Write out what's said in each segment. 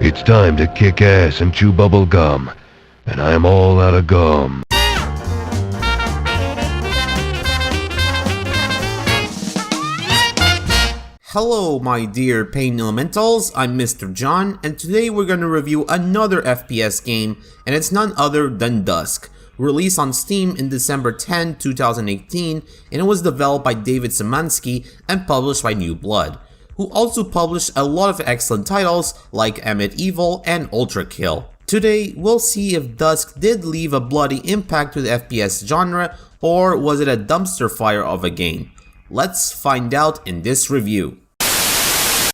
It's time to kick ass and chew bubble gum, and I'm all out of gum. Hello my dear Pain Elementals, I'm MrJohn, and today we're gonna review another FPS game, and it's none other than DUSK. Released on Steam in December 10, 2018, and it was developed by David Szymanski and published by New Blood, who also published a lot of excellent titles like Amityville and Ultra Kill. Today, we'll see if DUSK did leave a bloody impact to the FPS genre, or was it a dumpster fire of a game? Let's find out in this review.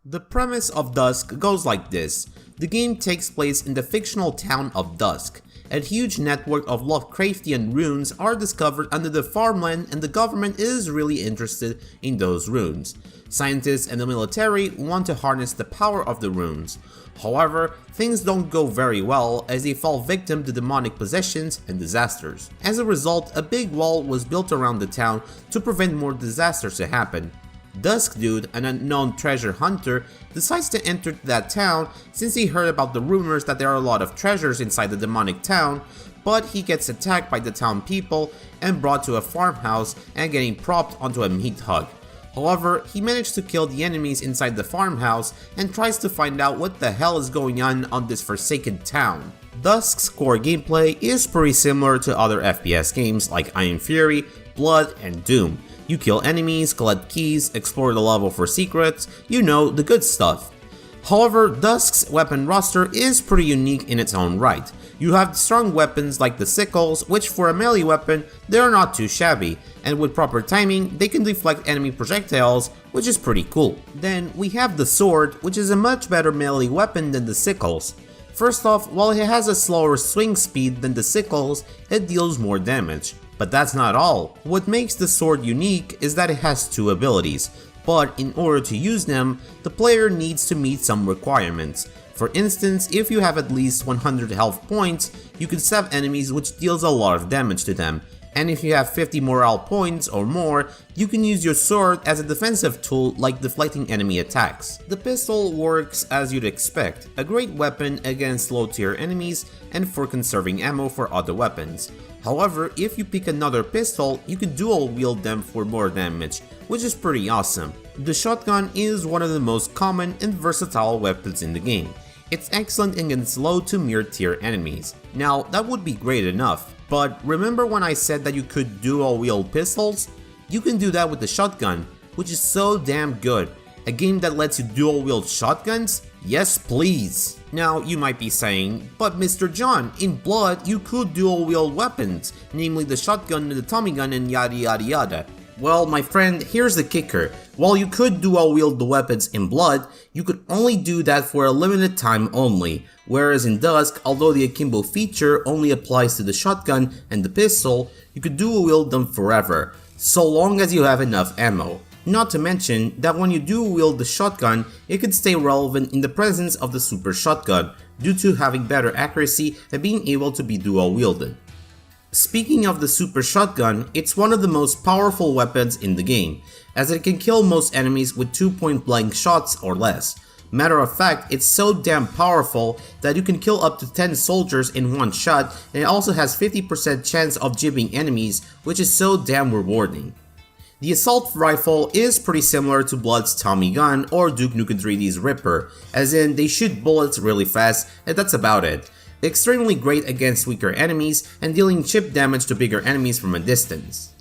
The premise of DUSK goes like this. The game takes place in the fictional town of Dusk. A huge network of Lovecraftian runes are discovered under the farmland, and the government is really interested in those runes. Scientists and the military want to harness the power of the runes. However, things don't go very well as they fall victim to demonic possessions and disasters. As a result, a big wall was built around the town to prevent more disasters to happen. Dusk Dude, an unknown treasure hunter, decides to enter that town since he heard about the rumors that there are a lot of treasures inside the demonic town, but he gets attacked by the town people and brought to a farmhouse and getting propped onto a meat hug. However, he managed to kill the enemies inside the farmhouse and tries to find out what the hell is going on this forsaken town. Dusk's core gameplay is pretty similar to other FPS games like Iron Fury, Blood, and Doom. You kill enemies, collect keys, explore the level for secrets, you know, the good stuff. However, Dusk's weapon roster is pretty unique in its own right. You have strong weapons like the sickles, which for a melee weapon, they are not too shabby, and with proper timing, they can deflect enemy projectiles, which is pretty cool. Then we have the sword, which is a much better melee weapon than the sickles. First off, while it has a slower swing speed than the sickles, it deals more damage. But that's not all. What makes the sword unique is that it has two abilities, but in order to use them, the player needs to meet some requirements. For instance, if you have at least 100 health points, you can stab enemies, which deals a lot of damage to them. And if you have 50 morale points or more, you can use your sword as a defensive tool like deflecting enemy attacks. The pistol works as you'd expect, a great weapon against low tier enemies and for conserving ammo for other weapons. However, if you pick another pistol, you can dual wield them for more damage, which is pretty awesome. The shotgun is one of the most common and versatile weapons in the game. It's excellent against low to mid tier enemies. Now, that would be great enough, but remember when I said that you could dual wield pistols? You can do that with the shotgun, which is so damn good. A game that lets you dual wield shotguns? Yes please! Now you might be saying, but MrJohn, in Blood you could dual wield weapons, namely the shotgun and the Tommy gun and yada yada yada. Well my friend, here's the kicker. While you could dual wield the weapons in Blood, you could only do that for a limited time only, whereas in Dusk, although the akimbo feature only applies to the shotgun and the pistol, you could dual wield them forever, so long as you have enough ammo. Not to mention that when you dual wield the shotgun, it can stay relevant in the presence of the super shotgun due to having better accuracy and being able to be dual wielded. Speaking of the super shotgun, it's one of the most powerful weapons in the game, as it can kill most enemies with 2 point blank shots or less. Matter of fact, it's so damn powerful that you can kill up to 10 soldiers in one shot, and it also has 50% chance of jibbing enemies, which is so damn rewarding. The assault rifle is pretty similar to Blood's Tommy gun or Duke Nukem 3D's Ripper, as in they shoot bullets really fast and that's about it. Extremely great against weaker enemies and dealing chip damage to bigger enemies from a distance.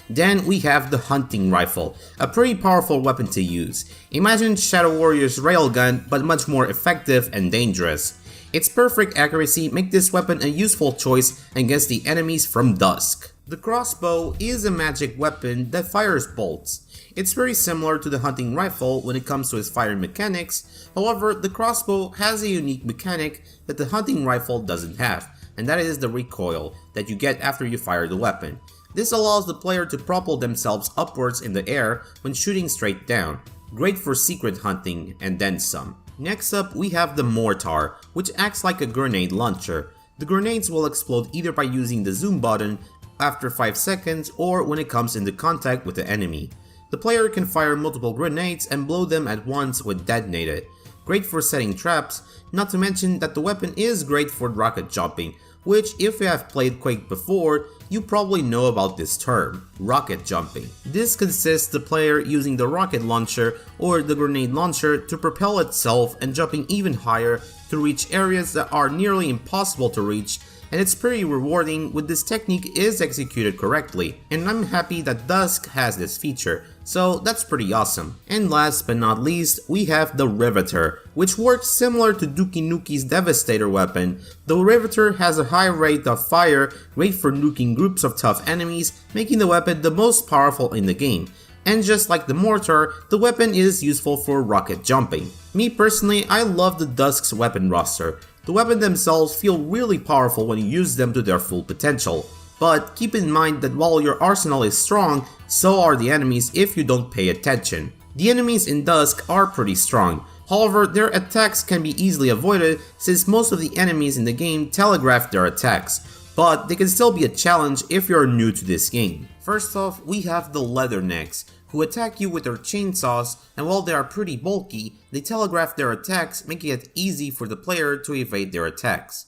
Then we have the hunting rifle, a pretty powerful weapon to use. Imagine Shadow Warrior's railgun but much more effective and dangerous. Its perfect accuracy makes this weapon a useful choice against the enemies from Dusk. The crossbow is a magic weapon that fires bolts. It's very similar to the hunting rifle when it comes to its firing mechanics, however the crossbow has a unique mechanic that the hunting rifle doesn't have, and that is the recoil that you get after you fire the weapon. This allows the player to propel themselves upwards in the air when shooting straight down, great for secret hunting and then some. Next up we have the mortar, which acts like a grenade launcher. The grenades will explode either by using the zoom button after 5 seconds or when it comes into contact with the enemy. The player can fire multiple grenades and blow them at once when detonated. great for setting traps, not to mention that the weapon is great for rocket jumping, which if you have played Quake before, you probably know about this term, rocket jumping. This consists the player using the rocket launcher or the grenade launcher to propel itself and jumping even higher to reach areas that are nearly impossible to reach, and it's pretty rewarding when this technique is executed correctly, and I'm happy that DUSK has this feature, so that's pretty awesome. And last but not least, we have the Riveter, which works similar to Duki Nuki's Devastator weapon. The Riveter has a high rate of fire, great for nuking groups of tough enemies, making the weapon the most powerful in the game. And just like the Mortar, the weapon is useful for rocket jumping. Me personally, I love the DUSK's weapon roster. The weapons themselves feel really powerful when you use them to their full potential. But keep in mind that while your arsenal is strong, so are the enemies if you don't pay attention. The enemies in DUSK are pretty strong. However, their attacks can be easily avoided since most of the enemies in the game telegraph their attacks, but they can still be a challenge if you're new to this game. First off, we have the Leathernecks, who attack you with their chainsaws, and while they are pretty bulky, they telegraph their attacks, making it easy for the player to evade their attacks.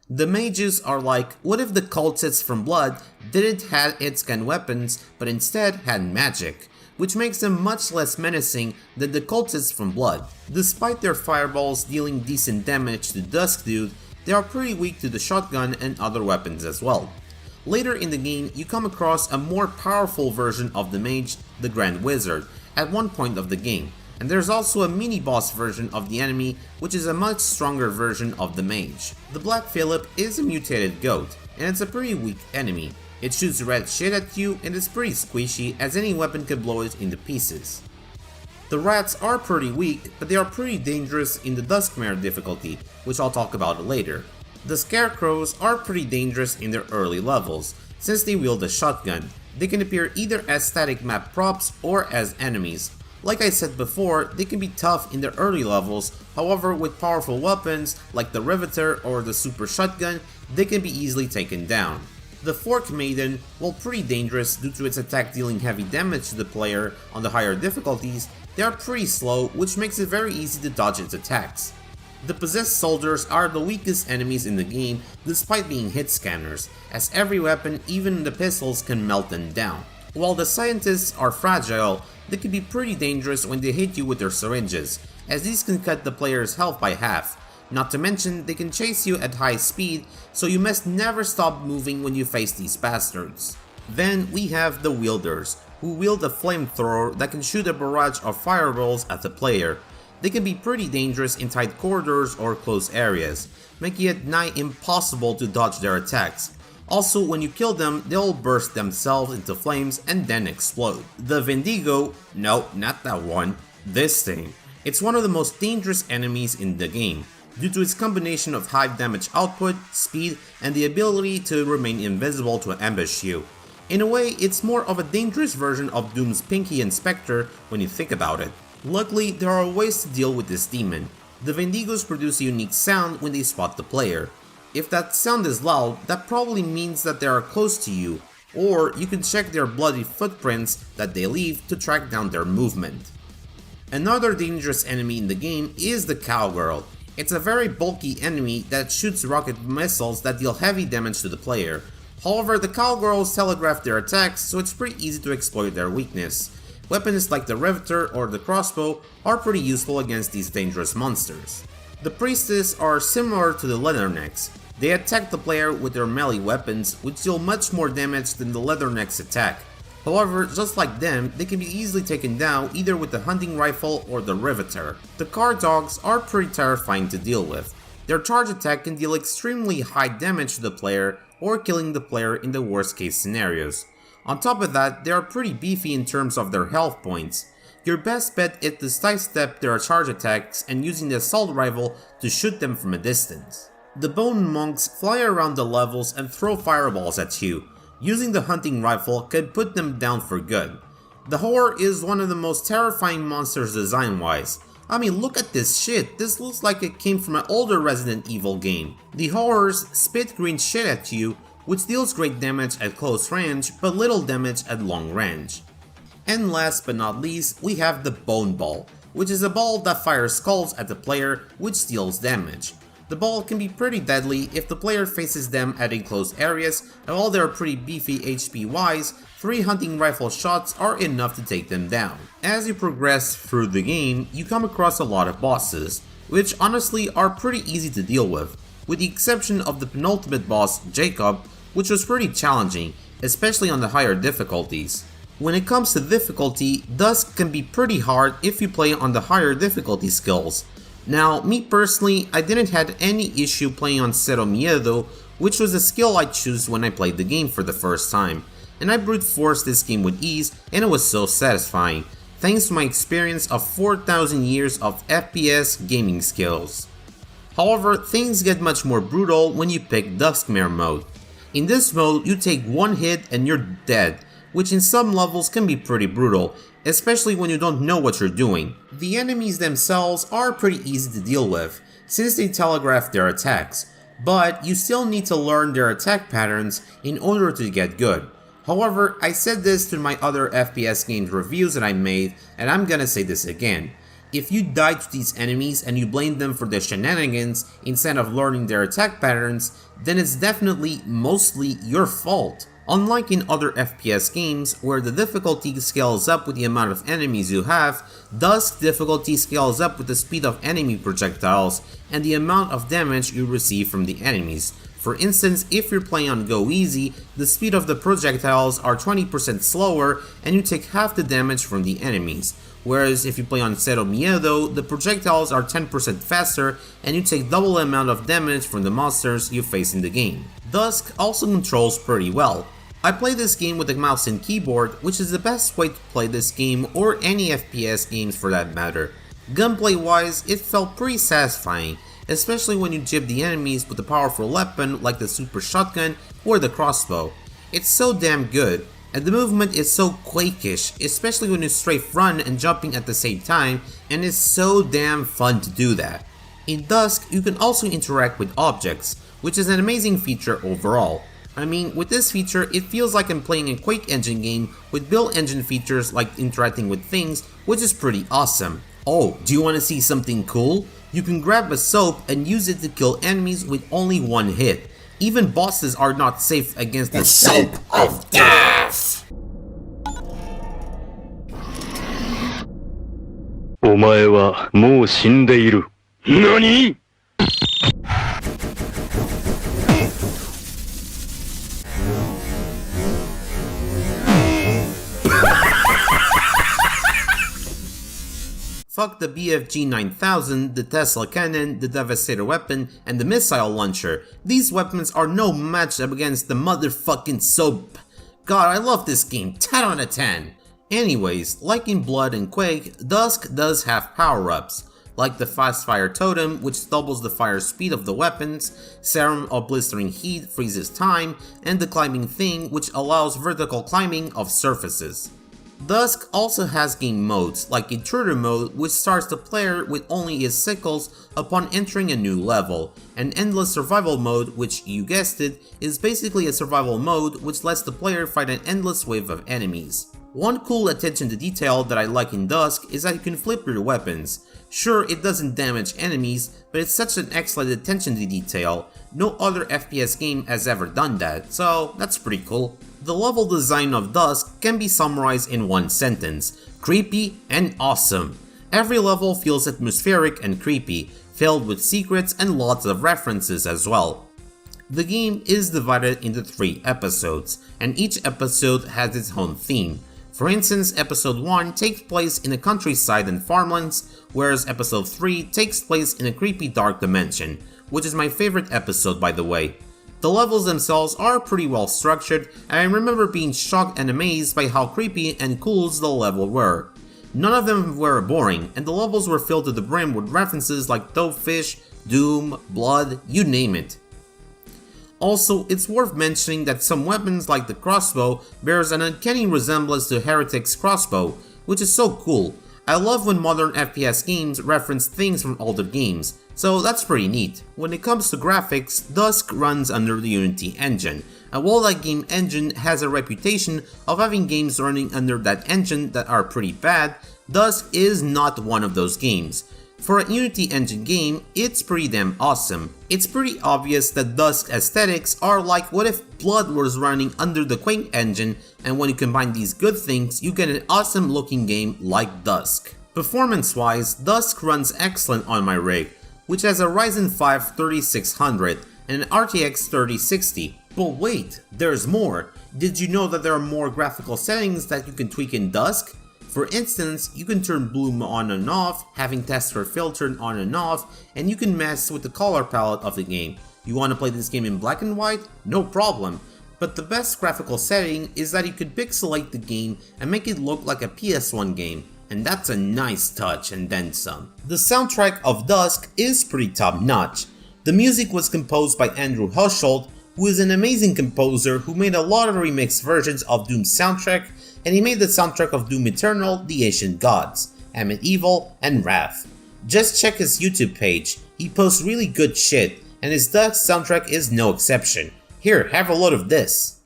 The mages are like, what if the cultists from Blood didn't have hit-scan weapons, but instead had magic, which makes them much less menacing than the cultists from Blood. Despite their fireballs dealing decent damage to DUSK Dude, they are pretty weak to the shotgun and other weapons as well. Later in the game, you come across a more powerful version of the mage, the Grand Wizard, at one point of the game, and there's also a mini-boss version of the enemy, which is a much stronger version of the mage. The Black Phillip is a mutated goat, and it's a pretty weak enemy. It shoots red shit at you and is pretty squishy as any weapon can blow it into pieces. The rats are pretty weak, but they are pretty dangerous in the Duskmare difficulty, which I'll talk about later. The scarecrows are pretty dangerous in their early levels, since they wield a shotgun. They can appear either as static map props or as enemies. Like I said before, they can be tough in their early levels, however with powerful weapons like the Riveter or the super shotgun, they can be easily taken down. The Fork Maiden, while pretty dangerous due to its attack dealing heavy damage to the player on the higher difficulties, they are pretty slow, which makes it very easy to dodge its attacks. The Possessed Soldiers are the weakest enemies in the game despite being hit scanners, as every weapon, even the pistols, can melt them down. While the Scientists are fragile, they can be pretty dangerous when they hit you with their syringes, as these can cut the player's health by half. Not to mention, they can chase you at high speed, so you must never stop moving when you face these bastards. Then we have the Wielders, who wield a flamethrower that can shoot a barrage of fireballs at the player. They can be pretty dangerous in tight corridors or close areas, making it nigh impossible to dodge their attacks. Also, when you kill them, they'll burst themselves into flames and then explode. The Vendigo, no, not that one, this thing. It's one of the most dangerous enemies in the game, due to its combination of high damage output, speed, and the ability to remain invisible to ambush you. In a way, it's more of a dangerous version of Doom's Pinky and Spectre when you think about it. Luckily, there are ways to deal with this demon. The Vendigos produce a unique sound when they spot the player. If that sound is loud, that probably means that they are close to you, or you can check their bloody footprints that they leave to track down their movement. Another dangerous enemy in the game is the Cowgirl. It's a very bulky enemy that shoots rocket missiles that deal heavy damage to the player. However, the Cowgirls telegraph their attacks, so it's pretty easy to exploit their weakness. Weapons like the Riveter or the crossbow are pretty useful against these dangerous monsters. The Priestess are similar to the Leathernecks. They attack the player with their melee weapons, which deal much more damage than the Leathernecks attack. However, just like them, they can be easily taken down either with the hunting rifle or the Riveter. The Car Dogs are pretty terrifying to deal with. Their charge attack can deal extremely high damage to the player or killing the player in the worst case scenarios. On top of that, they are pretty beefy in terms of their health points. Your best bet is to sidestep their charge attacks and using the assault rifle to shoot them from a distance. The Bone Monks fly around the levels and throw fireballs at you. Using the hunting rifle can put them down for good. The Horror is one of the most terrifying monsters design wise. I mean, look at this shit, this looks like it came from an older Resident Evil game. The Horrors spit green shit at you, which deals great damage at close range, but little damage at long range. And last but not least, we have the Bone Ball, which is a ball that fires skulls at the player, which deals damage. The ball can be pretty deadly if the player faces them at enclosed areas, and while they are pretty beefy HP wise, 3 hunting rifle shots are enough to take them down. As you progress through the game, you come across a lot of bosses, which honestly are pretty easy to deal with the exception of the penultimate boss, Jacob, which was pretty challenging, especially on the higher difficulties. When it comes to difficulty, DUSK can be pretty hard if you play on the higher difficulty skills. Now, me personally, I didn't have any issue playing on Zero Miedo, which was the skill I chose when I played the game for the first time, and I brute forced this game with ease, and it was so satisfying, thanks to my experience of 4,000 years of FPS gaming skills. However, things get much more brutal when you pick Duskmare mode. In this mode, you take one hit and you're dead, which in some levels can be pretty brutal, especially when you don't know what you're doing. The enemies themselves are pretty easy to deal with, since they telegraph their attacks, but you still need to learn their attack patterns in order to get good. However, I said this to my other FPS games reviews that I made, and I'm gonna say this again. If you die to these enemies and you blame them for their shenanigans instead of learning their attack patterns, then it's definitely mostly your fault. Unlike in other FPS games, where the difficulty scales up with the amount of enemies you have, DUSK difficulty scales up with the speed of enemy projectiles and the amount of damage you receive from the enemies. For instance, if you're playing on Go Easy, the speed of the projectiles are 20% slower and you take half the damage from the enemies. Whereas if you play on Zero Miedo, the projectiles are 10% faster and you take double the amount of damage from the monsters you face in the game. DUSK also controls pretty well. I play this game with a mouse and keyboard, which is the best way to play this game or any FPS games for that matter. Gunplay wise, it felt pretty satisfying, especially when you jib the enemies with a powerful weapon like the super shotgun or the crossbow. It's so damn good, and the movement is so Quake-ish, especially when you strafe run and jumping at the same time, and it's so damn fun to do that. In DUSK, you can also interact with objects, which is an amazing feature overall. I mean, with this feature, it feels like I'm playing a Quake engine game with build engine features like interacting with things, which is pretty awesome. Oh, do you want to see something cool? You can grab a soap and use it to kill enemies with only one hit. Even bosses are not safe against the soap of death! お前はもう死んでいる。何? Fuck the BFG 9000, the Tesla cannon, the Devastator weapon, and the missile launcher. These weapons are no match up against the motherfucking soap. God, I love this game, 10 out of 10. Anyways, like in Blood and Quake, DUSK does have power-ups, like the Fast Fire Totem, which doubles the fire speed of the weapons, Serum of Blistering Heat freezes time, and the Climbing Thing, which allows vertical climbing of surfaces. DUSK also has game modes, like Intruder mode, which starts the player with only his sickles upon entering a new level, and Endless Survival mode, which, you guessed it, is basically a survival mode which lets the player fight an endless wave of enemies. One cool attention to detail that I like in DUSK is that you can flip your weapons. Sure, it doesn't damage enemies, but it's such an excellent attention to detail. No other FPS game has ever done that, so that's pretty cool. The level design of DUSK can be summarized in one sentence: creepy and awesome. Every level feels atmospheric and creepy, filled with secrets and lots of references as well. The game is divided into 3 episodes, and each episode has its own theme. For instance, episode 1 takes place in the countryside and farmlands, whereas episode 3 takes place in a creepy dark dimension, which is my favorite episode by the way. The levels themselves are pretty well structured, and I remember being shocked and amazed by how creepy and cool the levels were. None of them were boring, and the levels were filled to the brim with references like Toadfish, Doom, Blood, you name it. Also, it's worth mentioning that some weapons like the crossbow bears an uncanny resemblance to Heretic's crossbow, which is so cool. I love when modern FPS games reference things from older games, so that's pretty neat. When it comes to graphics, DUSK runs under the Unity engine, and while that game engine has a reputation of having games running under that engine that are pretty bad, Dusk is not one of those games. For a Unity engine game, it's pretty damn awesome. It's pretty obvious that Dusk aesthetics are like what if Blood was running under the Quake engine, and when you combine these good things, you get an awesome looking game like Dusk. Performance wise, Dusk runs excellent on my rig, which has a Ryzen 5 3600 and an RTX 3060. But wait, there's more. Did you know that there are more graphical settings that you can tweak in Dusk? For instance, you can turn bloom on and off, having texture filtered on and off, and you can mess with the color palette of the game. You want to play this game in black and white? No problem. But the best graphical setting is that you could pixelate the game and make it look like a PS1 game, and that's a nice touch and then some. The soundtrack of Dusk is pretty top notch. The music was composed by Andrew Hulsult, who is an amazing composer who made a lot of remixed versions of Doom's soundtrack, and he made the soundtrack of Doom Eternal, The Ancient Gods, Amityville, and Wrath. Just check his YouTube page, he posts really good shit, and his Dusk soundtrack is no exception. Here, have a load of this.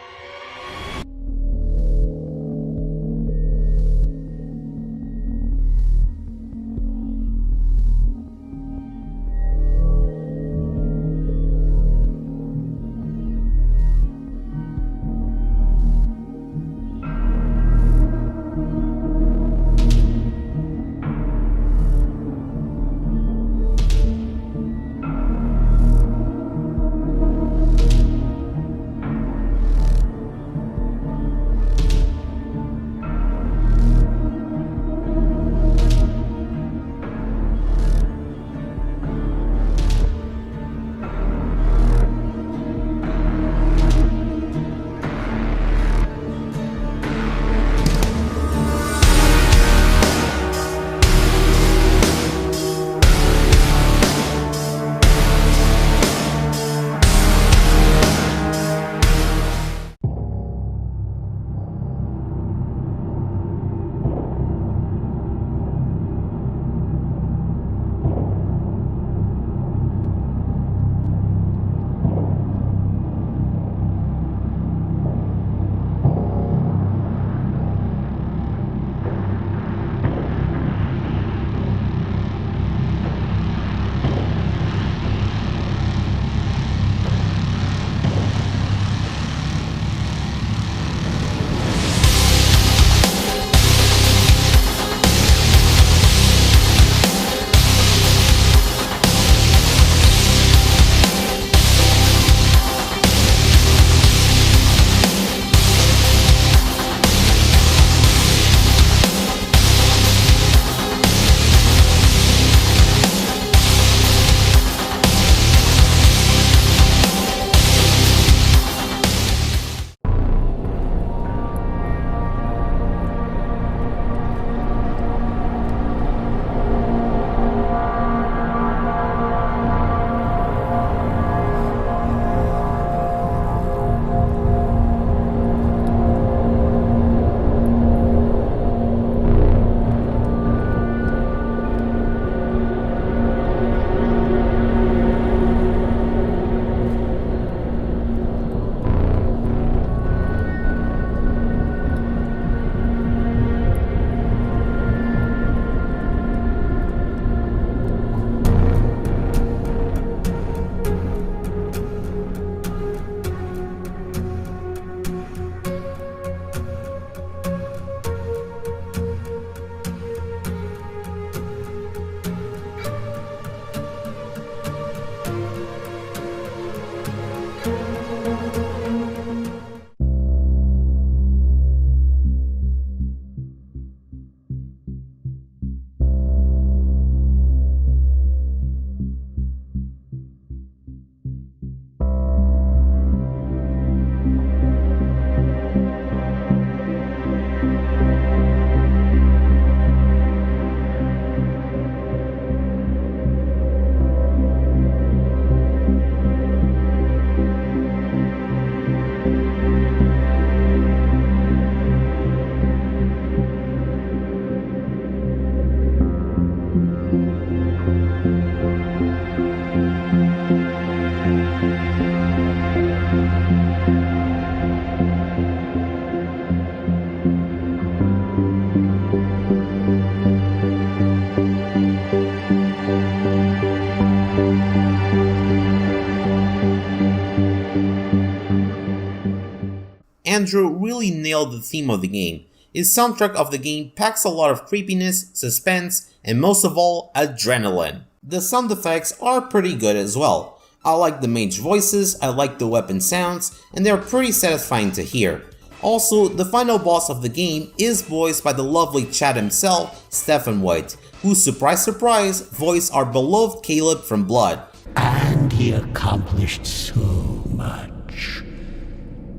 Andrew really nailed the theme of the game. His soundtrack of the game packs a lot of creepiness, suspense, and most of all, adrenaline. The sound effects are pretty good as well. I like the mage voices, I like the weapon sounds, and they're pretty satisfying to hear. Also, the final boss of the game is voiced by the lovely Chad himself, Stephen White, who, surprise surprise, voiced our beloved Caleb from Blood. And he accomplished so much.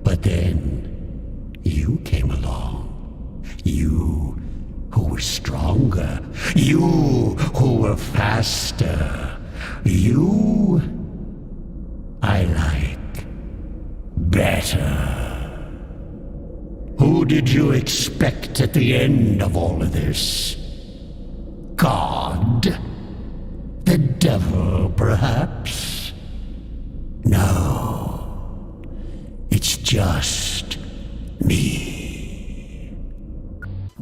But then, you came along. You who were stronger. You who were faster. You I like better. Who did you expect at the end of all of this? God? The devil, perhaps? No. It's just me.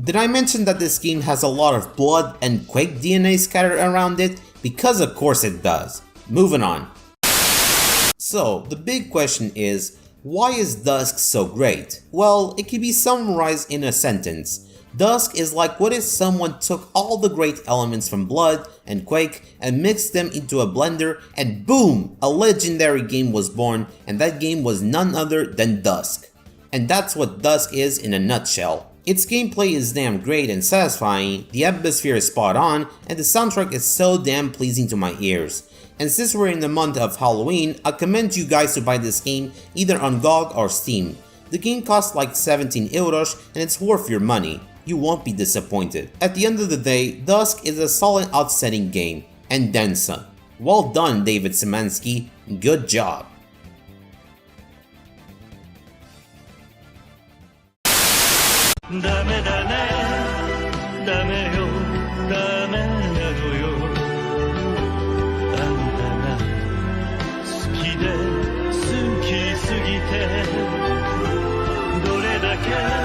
Did I mention that this game has a lot of Blood and Quake DNA scattered around it? Because of course it does. Moving on. So, the big question is, why is Dusk so great? Well, it can be summarized in a sentence. Dusk is like what if someone took all the great elements from Blood and Quake and mixed them into a blender and boom! A legendary game was born, and that game was none other than Dusk. And that's what Dusk is in a nutshell. Its gameplay is damn great and satisfying, the atmosphere is spot on, and the soundtrack is so damn pleasing to my ears. And since we're in the month of Halloween, I commend you guys to buy this game either on GOG or Steam. The game costs like 17 euros and it's worth your money. You won't be disappointed. At the end of the day, Dusk is a solid outstanding game, and then some. Well done, David Szymanski, good job. Yeah.